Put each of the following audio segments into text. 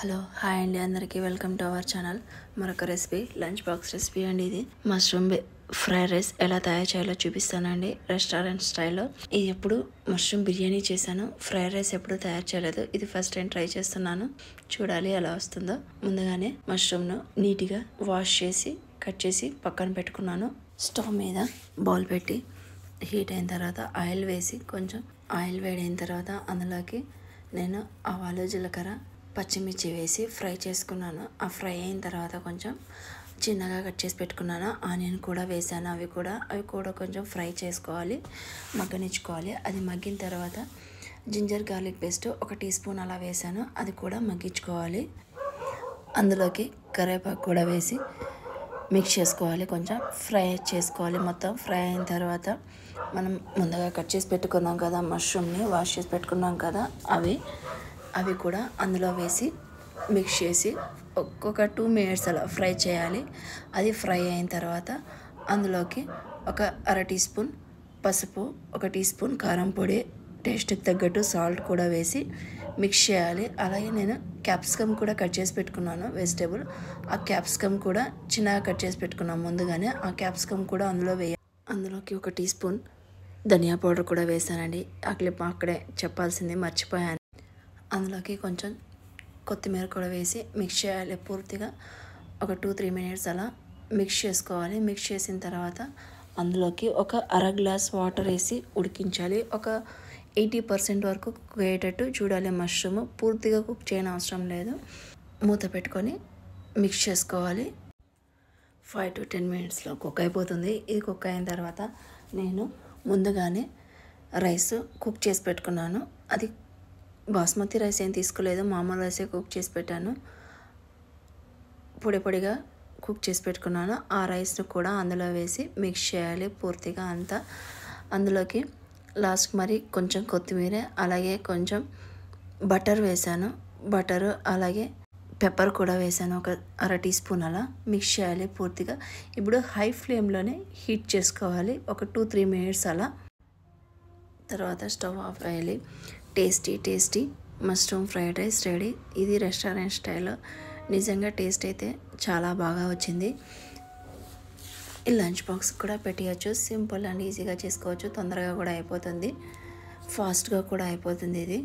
Hello hi అండి, అందరికీ welcome to our channel. మరొక రెసిపీ లంచ్ బాక్స్ రెసిపీ అండి. ఇది మష్రూమ్ ఫ్రైడ్ రైస్ ఎలా తయారు చేయాలో చూపిస్తానండి, రెస్టారెంట్ స్టైల్లో. ఇది ఎప్పుడు మష్రూమ్ బిర్యానీ చేశాను, ఫ్రైడ్ రైస్ ఎప్పుడు తయారు చేయలేదు. ఇది ఫస్ట్ టైం ట్రై చేస్తున్నాను, చూడాలి ఎలా వస్తుందో. ముందుగానే మష్రూమ్ను నీట్గా వాష్ చేసి కట్ చేసి పక్కన పెట్టుకున్నాను. స్టవ్ మీద బౌల్ పెట్టి హీట్ అయిన తర్వాత ఆయిల్ వేసి, కొంచెం ఆయిల్ వేడైన తర్వాత అందులోకి నేను ఆవాలు జీలకర్ర పచ్చిమిర్చి వేసి ఫ్రై చేసుకున్నాను. ఆ ఫ్రై అయిన తర్వాత కొంచెం చిన్నగా కట్ చేసి పెట్టుకున్నాను. ఆనియన్ కూడా వేసాను. అవి కూడా కొంచెం ఫ్రై చేసుకోవాలి, మగ్గనిచ్చుకోవాలి. అది మగ్గిన తర్వాత ginger garlic paste 1 teaspoon అలా వేసాను, అది కూడా మగ్గించుకోవాలి. అందులోకి కరివేపాకు కూడా వేసి మిక్స్ చేసుకోవాలి, కొంచెం ఫ్రై చేసుకోవాలి. మొత్తం ఫ్రై అయిన తర్వాత మనం ముందుగా కట్ చేసి పెట్టుకున్నాం కదా, మష్రూమ్ని వాష్ చేసి పెట్టుకున్నాం కదా, అవి కూడా అందులో వేసి మిక్స్ చేసి ఒక్కొక్క 2 మినిట్స్ అలా ఫ్రై చేయాలి. అది ఫ్రై అయిన తర్వాత అందులోకి ఒక 1/2 టీ స్పూన్ పసుపు, 1 టీ స్పూన్ కారం పొడి, టేస్ట్కి తగ్గట్టు సాల్ట్ కూడా వేసి మిక్స్ చేయాలి. అలాగే నేను క్యాప్సికమ్ కూడా కట్ చేసి పెట్టుకున్నాను, వెజిటేబుల్. ఆ క్యాప్సికమ్ కూడా చిన్నగా కట్ చేసి పెట్టుకున్నాను ముందుగానే. ఆ క్యాప్సికమ్ కూడా అందులో వేయాలి. అందులోకి 1 టీ స్పూన్ ధనియా పౌడర్ కూడా వేసానండి. అక్కడే చెప్పాల్సింది మర్చిపోయాను. అందులోకి కొంచెం కొత్తిమీర కూడా వేసి మిక్స్ చేయాలి. పూర్తిగా ఒక 2-3 మినిట్స్ అలా మిక్స్ చేసుకోవాలి. మిక్స్ చేసిన తర్వాత అందులోకి ఒక 1/2 గ్లాస్ వాటర్ వేసి ఉడికించాలి. ఒక 80% వరకు కుక్ అయ్యేటట్టు చూడాలి. మష్రూమ్ పూర్తిగా కుక్ చేయని అవసరం లేదు. మూత పెట్టుకొని మిక్స్ చేసుకోవాలి. 5 to 10 మినిట్స్లో కుక్ అయిపోతుంది. ఇది కుక్ అయిన తర్వాత నేను ముందుగానే రైస్ కుక్ చేసి పెట్టుకున్నాను. అది బాస్మతి రైస్ ఏం తీసుకోలేదు, మామూలు రైసే కుక్ చేసి పెట్టాను. పొడిగా కుక్ చేసి పెట్టుకున్నాను. ఆ రైస్ను కూడా అందులో వేసి మిక్స్ చేయాలి పూర్తిగా అంతా. అందులోకి లాస్ట్ మరి కొంచెం కొత్తిమీర, అలాగే కొంచెం బటర్ వేసాను. బటరు అలాగే పెప్పర్ కూడా వేసాను, ఒక 1/2 టీ స్పూన్ అలా. మిక్స్ చేయాలి పూర్తిగా. ఇప్పుడు హై ఫ్లేమ్లోనే హీట్ చేసుకోవాలి ఒక 2-3 మినిట్స్ అలా. తర్వాత స్టవ్ ఆఫ్ అయ్యాలి. Tasty mushroom fried rice ready. ఇది రెస్టారెంట్ స్టైల్లో. నిజంగా టేస్ట్ అయితే చాలా బాగా వచ్చింది. ఈ లంచ్ బాక్స్ కూడా పెట్టేయచ్చు. సింపుల్ అండ్ ఈజీగా చేసుకోవచ్చు. తొందరగా కూడా అయిపోతుంది, ఫాస్ట్గా కూడా అయిపోతుంది ఇది.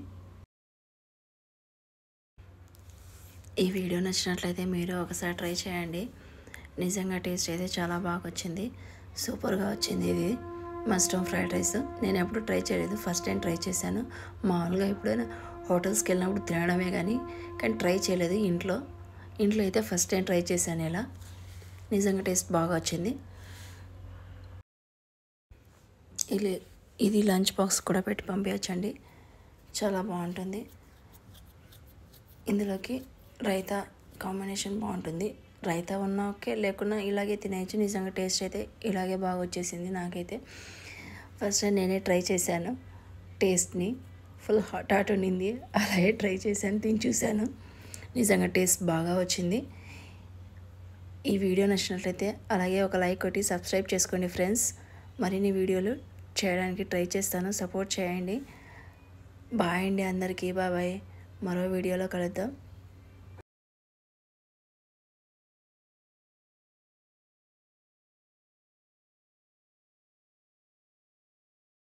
ఈ వీడియో నచ్చినట్లయితే మీరు ఒకసారి ట్రై చేయండి. నిజంగా టేస్ట్ అయితే చాలా బాగా వచ్చింది, సూపర్గా వచ్చింది. ఇది మష్రూమ్ ఫ్రైడ్ రైస్ నేను ఎప్పుడు ట్రై చేయలేదు, ఫస్ట్ టైం ట్రై చేశాను. మామూలుగా ఎప్పుడైనా హోటల్స్కి వెళ్ళినప్పుడు తినడమే కానీ ట్రై చేయలేదు. ఇంట్లో అయితే ఫస్ట్ టైం ట్రై చేశాను ఇలా. నిజంగా టేస్ట్ బాగా వచ్చింది. ఇది లంచ్ బాక్స్ కూడా పెట్టి పంపించండి, చాలా బాగుంటుంది. ఇందులోకి రైతా కాంబినేషన్ బాగుంటుంది. రైతా ఉన్నా ఓకే, లేకున్నా ఇలాగే తినేయచ్చు. నిజంగా టేస్ట్ అయితే ఇలాగే బాగా వచ్చేసింది నాకైతే. ఫస్ట్ టైం నేనే ట్రై చేశాను, టేస్ట్ని ఫుల్ హాట్ ఉండింది. అలాగే ట్రై చేశాను, తిని చూశాను. నిజంగా టేస్ట్ బాగా వచ్చింది. ఈ వీడియో నచ్చినట్లయితే అలాగే ఒక లైక్ కొట్టి సబ్స్క్రైబ్ చేసుకోండి ఫ్రెండ్స్. మరిన్ని వీడియోలు చేయడానికి ట్రై చేస్తాను, సపోర్ట్ చేయండి. బాయ్ అండి అందరికీ, బాయ్. మరో వీడియోలో కలుద్దాం.